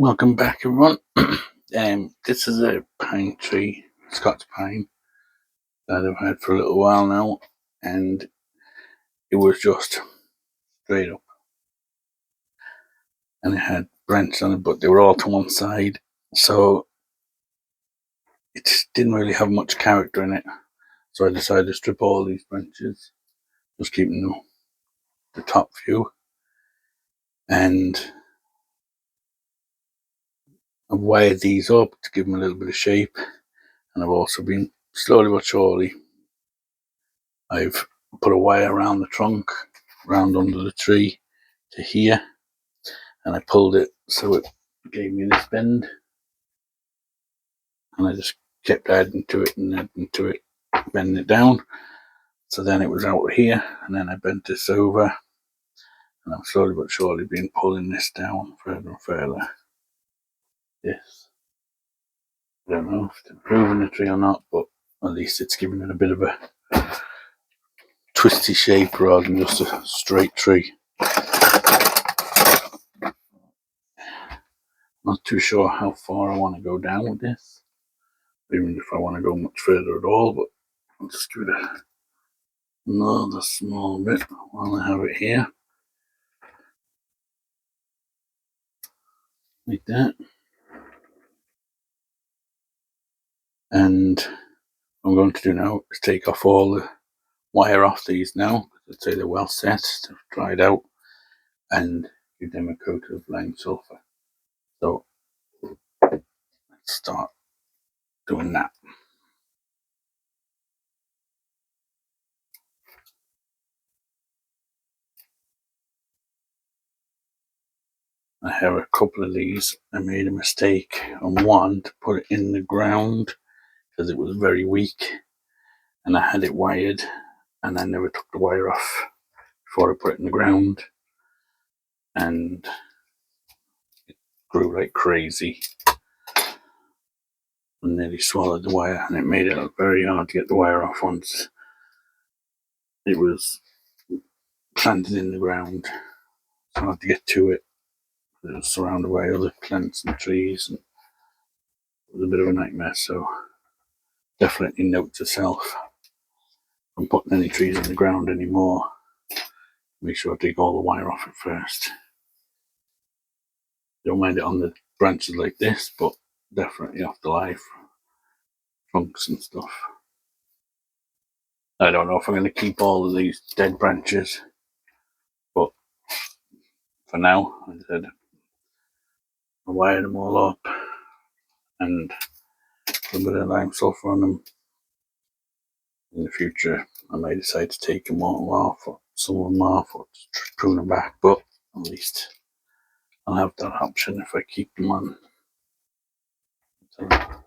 Welcome back, everyone. This is a pine tree, Scots pine, that I've had for a little while now, and it was just straight up, and it had branches on it, but they were all to one side, so it didn't really have much character in it. So I decided to strip all these branches, just keeping the top few, and I've wired these up to give them a little bit of shape, and I've also been slowly but surely. I've put a wire around the trunk, round under the tree to here, and I pulled it so it gave me this bend, and I just kept adding to it and adding to it, bending it down. So then it was out here, and then I bent this over, and I'm slowly but surely been pulling this down further and further. This, I don't know if it's improving the tree or not, but at least it's giving it a bit of a twisty shape rather than just a straight tree. Not too sure how far I want to go down with this, even if I want to go much further at all, but I'll just give it another small bit while I have it here, like that. And what I'm going to do now is take off all the wire off these now. Let's say they're well set, they've dried out, and give them a coat of lime sulphur. So let's start doing that. I have a couple of these. I made a mistake on one to put it in the ground because it was very weak, and I had it wired, and I never took the wire off before I put it in the ground, and it grew like crazy and nearly swallowed the wire, and it made it very hard to get the wire off once it was planted in the ground. So I had to get to it. It was surrounded by other plants and trees, and it was a bit of a nightmare. So definitely note to self: if I'm putting any trees in the ground anymore, make sure I take all the wire off it first. Don't mind it on the branches like this, but definitely off the live trunks and stuff. I don't know if I'm going to keep all of these dead branches, but for now, I said I wired them all up and put a bit of lime sulphur on them. In the future, I may decide to take them all off, or some of them off, or prune them back, but at least I'll have that option if I keep them on. So I'm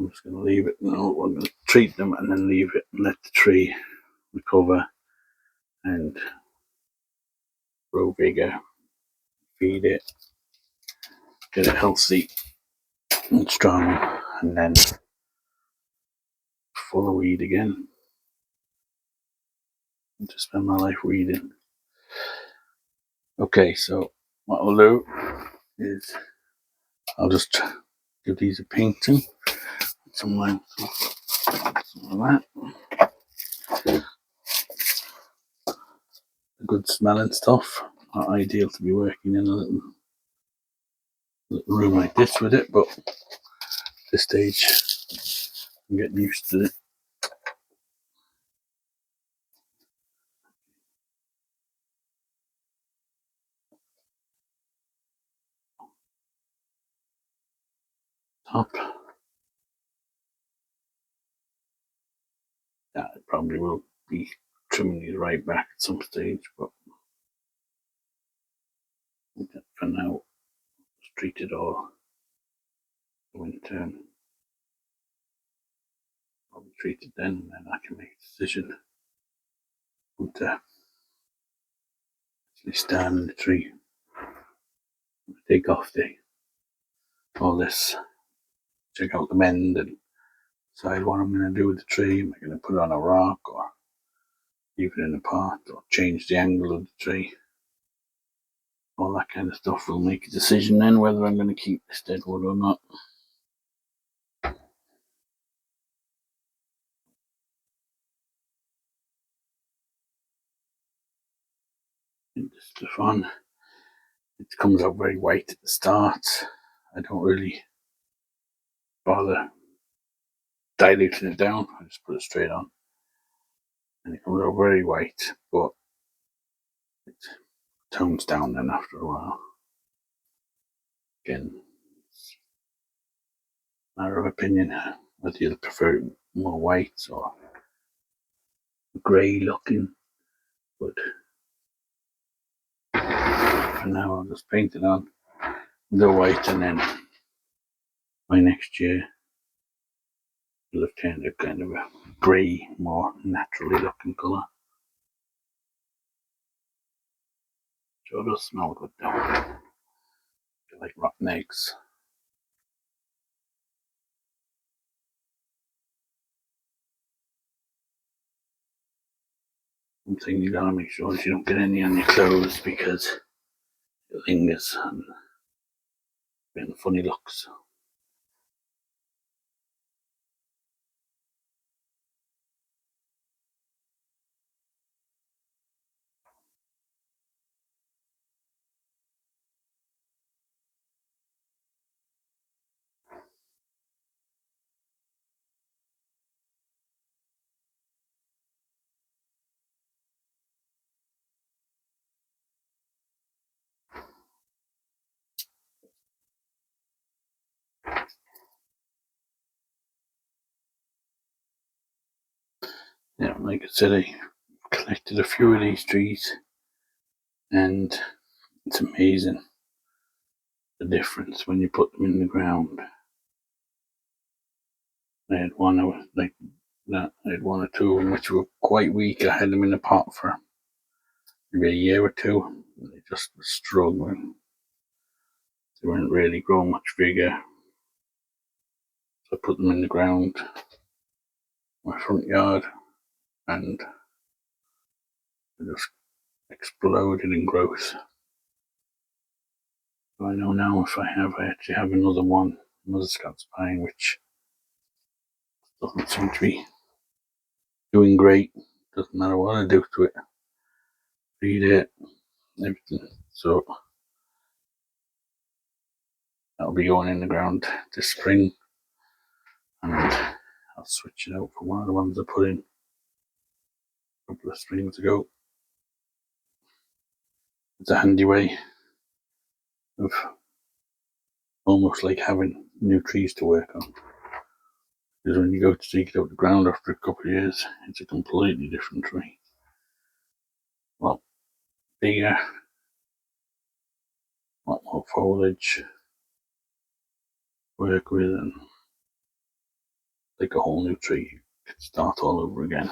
just going to leave it now. I'm going to treat them and then leave it and let the tree recover and grow bigger, feed it, get it healthy and strong, and then full of weed again. And to spend my life weeding. Okay, so what I'll do is I'll just give these a painting. Some of that. The good smelling stuff. Not ideal to be working in a little room like this with it, but at this stage I'm getting used to it. Top. Yeah, I probably will be trimming these right back at some stage, but for now, just treat it all winter. I'll be treated then, and then I can make a decision to actually stand in the tree, take off all this, check out the mend, and decide what I'm going to do with the tree. Am I going to put it on a rock or leave it in a pot or change the angle of the tree? all that kind of stuff will make a decision then whether I'm going to keep this dead wood or not. This stuff on. It comes out very white at the start. I don't really bother diluting it down. I just put it straight on, and it comes out very white, but it tones down then after a while. Again, it's a matter of opinion whether you prefer it more white or grey looking, but for now I'll just paint it on the white, and then by next year it'll have turned a kind of a grey, more naturally looking colour. Sure does smell good though. Like rotten eggs. One thing you gotta make sure is you don't get any on your clothes because it lingers and getting funny looks. Yeah, like I said, I collected a few of these trees, and it's amazing the difference when you put them in the ground. I had one I was like that. I had one or two of them which were quite weak. I had them in the pot for maybe a year or two. They just were struggling. They weren't really growing much bigger. So I put them in the ground, my front yard, and they just exploded in growth. So I know now if I actually have another one, another Scots pine, which doesn't seem to be doing great. Doesn't matter what I do to it, feed it, everything. So that'll be going in the ground this spring, and I'll switch it out for one of the ones I put in a couple of springs ago. It's a handy way of almost like having new trees to work on. Because when you go to take it out the ground after a couple of years, it's a completely different tree. A lot bigger, a lot more foliage to work with, and like a whole new tree. You could start all over again.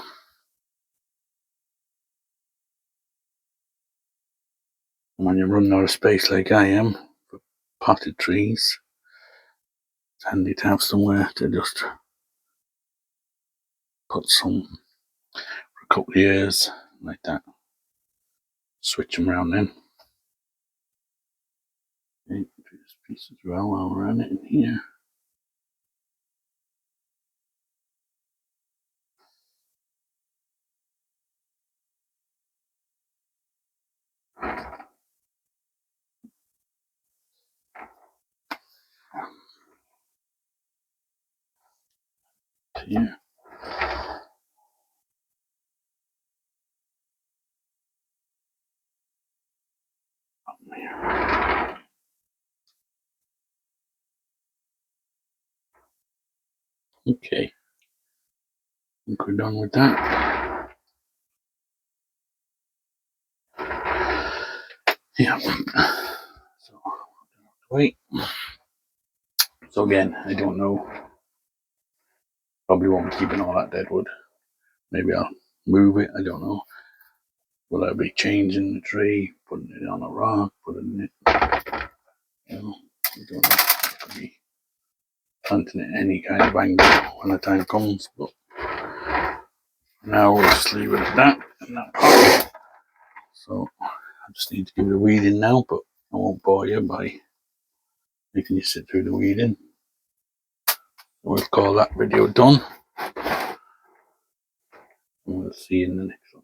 And when you're running out of space like I am for potted trees, it's handy to have somewhere to just put some for a couple of years like that. Switch them around then. Okay, do this piece as well while we're on it in here. Here. Okay, I think we're done with that. Yeah. So wait. So again, I don't know. Probably won't be keeping all that dead wood. Maybe I'll move it. I don't know. Will I be changing the tree, putting it on a rock, putting it? You know, I don't know. I could be planting it any kind of angle when the time comes. But now we'll just leave it at that in that pot. So I just need to give it a weeding now, but I won't bore you by making you sit through the weeding. We'll call that video done. And we'll see you in the next one.